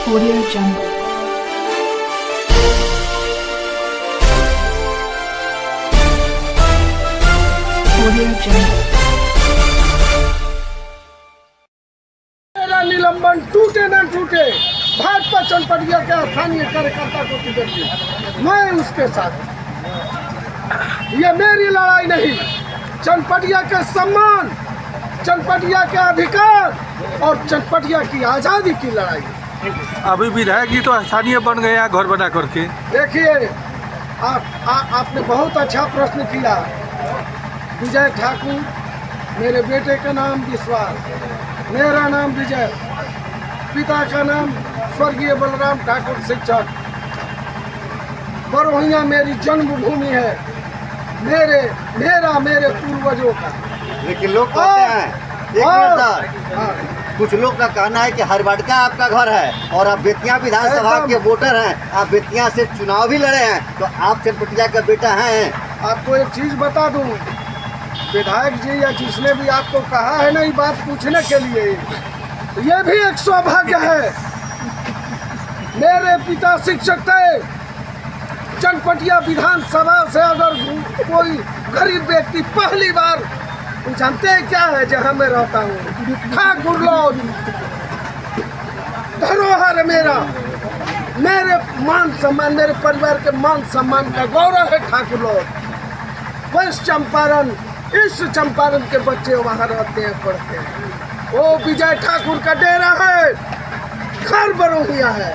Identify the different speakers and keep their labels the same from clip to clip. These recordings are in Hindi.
Speaker 1: Audio Jungle. Audio Jungle.
Speaker 2: मेरा निलंबन टूटे न टूटे, भाजपा चनपटिया के स्थानीय कार्यकर्ता को टिकट दी, मैं उसके साथ। ये मेरी लड़ाई नहीं, चनपटिया के सम्मान, चनपटिया के अधिकार और चनपटिया की आज़ादी की लड़ाई।
Speaker 3: अभी विधायक जी तो स्थानीय बन गए हैं घर बना करके।
Speaker 2: देखिए, आपने बहुत अच्छा प्रश्न किया। विजय ठाकुर, मेरे बेटे का नाम विश्वास, मेरा नाम विजय, पिता का नाम स्वर्गीय बलराम ठाकुर शिक्षक। बरोहिया मेरी जन्मभूमि है, मेरे पूर्वजों का।
Speaker 4: लेकिन लोग कहते हैं, एक मिनट सर, कुछ लोग का कहना है कि हरवाड़का आपका घर है और आप बेतिया विधानसभा के वोटर हैं, आप बेतिया से चुनाव भी लड़े हैं, तो आप चनपटिया का बेटा हैं।
Speaker 2: आपको एक चीज बता दूं, विधायक जी या जिसने भी आपको कहा है ना ये बात पूछने के लिए, ये भी एक सौभाग्य है। मेरे पिता शिक्षक थे। चनपटिया विधानसभा से अगर कोई गरीब व्यक्ति पहली बार, जानते हैं क्या है जहां मैं रहता हूँ, ठाकुर लॉज धरोहर है मेरा, मेरे मान सम्मान, मेरे परिवार के मान सम्मान का गौरव है Thakur Lodge. West Champaran, East Champaran के बच्चे वहाँ रहते हैं, पढ़ते हैं। वो विजय ठाकुर का डेरा है, घर बरोहिया है,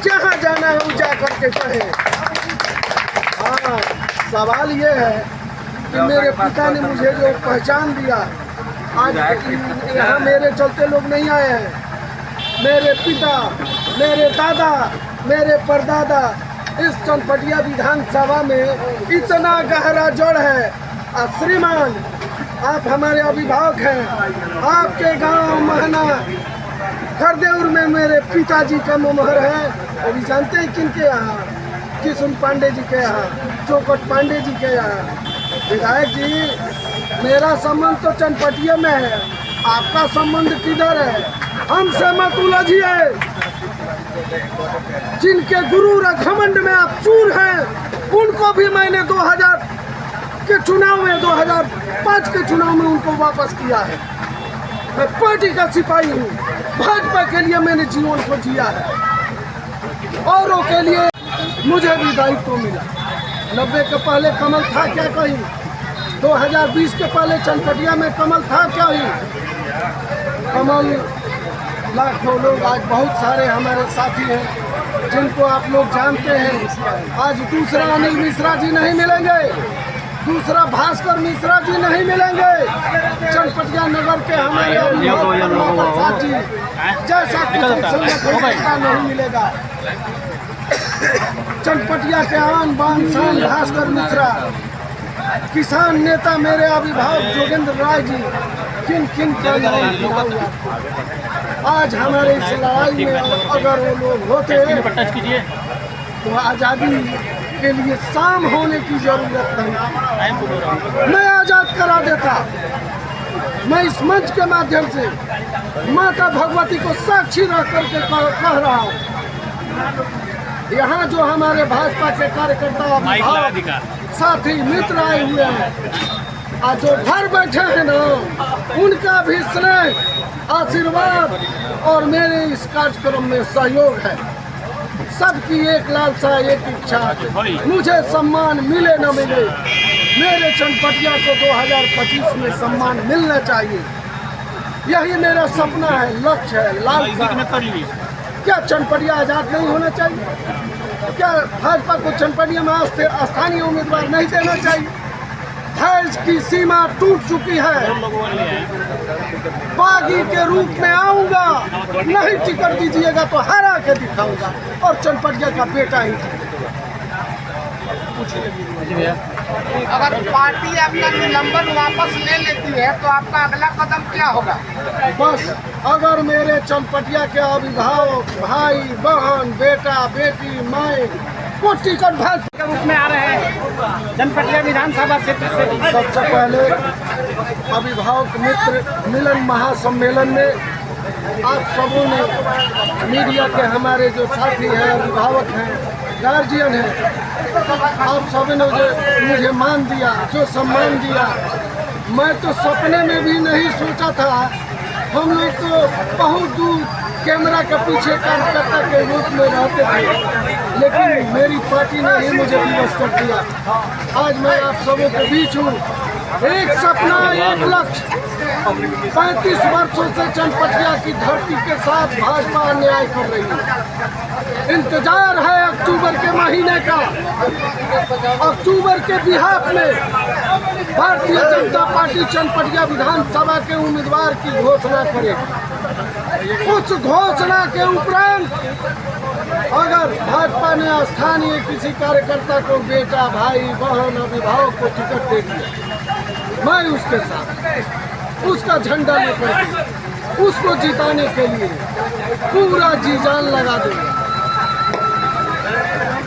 Speaker 2: जहाँ जाना है वो जा करके कहे। हाँ, सवाल ये है कि मेरे पिता ने मुझे जो पहचान दिया, आज यहाँ मेरे चलते लोग नहीं आए हैं। मेरे पिता, मेरे दादा, मेरे परदादा इस चनपटिया विधानसभा में इतना गहरा जड़ है। श्रीमान, आप हमारे अभिभावक हैं। आपके गांव महना खरदेउर में मेरे पिताजी का मोहर है। अभी जानते हैं किनके यहाँ? किशुन पांडे जी के यहाँ, चौकट पांडे जी के यहाँ। विधायक जी, मेरा संबंध तो चनपटिया में है, आपका संबंध किधर है? हमसे मत उलझिए। जिनके गुरूर घमंड में आप चूर हैं, उनको भी मैंने 2000 के चुनाव में, 2005 के चुनाव में उनको वापस किया है। मैं पार्टी का सिपाही हूँ, भाजपा के लिए मैंने जीवन को जिया है, औरों के लिए मुझे भी दायित्व मिला। 90 के पहले कमल था क्या कहीं? 2020 के पहले चनपटिया में कमल था क्या ही? कमल लाखों लोग, आज बहुत सारे हमारे साथी हैं जिनको आप लोग जानते हैं। आज दूसरा अनिल मिश्रा जी नहीं मिलेंगे, दूसरा भास्कर मिश्रा जी नहीं मिलेंगे। चनपटिया नगर के हमारे अभिभावक जी जैसा कुछ नहीं मिलेगा। चनपटिया के आन बान शान भास्कर मिश्रा, किसान नेता मेरे अभिभावक जोगेंद्र राय जी, किन किन का आज हमारे इस लड़ाई में अगर वो लोग होते तो आज़ादी के लिए शाम होने की जरूरत नहीं, मैं आज़ाद करा देता। मैं इस मंच के माध्यम से माता भगवती को साक्षी रख करके कह रहा हूँ, यहाँ जो हमारे भाजपा के कार्यकर्ता, साथी, मित्र आए हुए हैं, आज जो घर बैठे हैं ना, उनका भी स्नेह, आशीर्वाद और मेरे इस कार्यक्रम में सहयोग है। सबकी एक लालसा, एक इच्छा, मुझे सम्मान मिले न मिले, मेरे चनपटिया को 2025 में सम्मान मिलना चाहिए। यही मेरा सपना है, लक्ष्य है, लालसा। क्या चनपटिया आज़ाद नहीं होना चाहिए? क्या भाजपा को चनपटिया में स्थानीय उम्मीदवार नहीं देना चाहिए? देश की सीमा टूट चुकी है। बागी के रूप में आऊंगा, नहीं टिकट दीजिएगा तो हरा के दिखाऊंगा और चनपटिया का बेटा ही।
Speaker 5: अगर पार्टी आपका निलंबन वापस ले लेती है तो आपका अगला कदम क्या होगा?
Speaker 2: बस, अगर मेरे चनपटिया के अभिभावक, भाई बहन, बेटा बेटी, माए को टिकट भाजपा
Speaker 5: के रूप में आ रहे हैं चनपटिया विधानसभा क्षेत्र से,
Speaker 2: सबसे पहले अभिभावक मित्र मिलन महासम्मेलन में आप सबों ने, मीडिया के हमारे जो साथी हैं, अभिभावक हैं, गार्जियन हैं, आप सबों ने मुझे मान दिया, जो सम्मान दिया। मैं तो सपने में भी नहीं सोचा था। हम लोग तो बहुत दूर कैमरा के पीछे कार्यकर्ता के रूप में रहते थे, लेकिन मेरी पार्टी ने ही मुझे विवश कर दिया। आज मैं आप सबों के बीच हूँ। एक सपना, एक लक्ष्य। 35 वर्षों से चनपटिया की धरती के साथ भाजपा अन्याय कर रही है। इंतजार है अक्टूबर के महीने का। अक्टूबर के बिहार में भारतीय जनता पार्टी चनपटिया विधानसभा के उम्मीदवार की घोषणा करेगी। उस घोषणा के उपरांत अगर भाजपा ने स्थानीय किसी कार्यकर्ता को, बेटा, भाई, बहन, अभिभावक को टिकट दे दिया, मैं उसके साथ उसका झंडा लेकर उसको जिताने के लिए पूरा जी जान लगा दूंगा।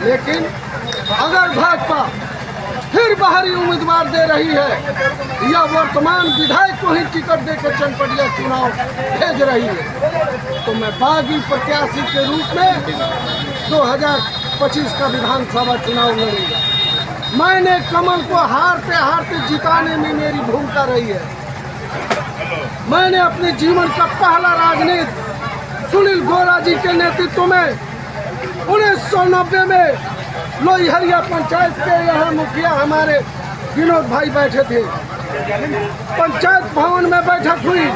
Speaker 2: लेकिन अगर भाजपा फिर बाहरी उम्मीदवार दे रही है या वर्तमान विधायक को ही टिकट देकर चनपटिया चुनाव भेज रही है, तो मैं बागी प्रत्याशी के रूप में 2025 का विधानसभा चुनाव लड़ूंगा। मैंने कमल को हारते हारते जिताने में मेरी भूमिका रही है। मैंने अपने जीवन का पहला राजनीति सुनील गोरा जी के नेतृत्व में 1990 में लोहिहरिया पंचायत के यहाँ मुखिया हमारे विनोद भाई बैठे थे। पंचायत भवन में बैठक हुई,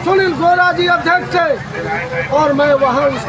Speaker 2: सुनील गोरा जी अध्यक्ष थे और मैं वहाँ उस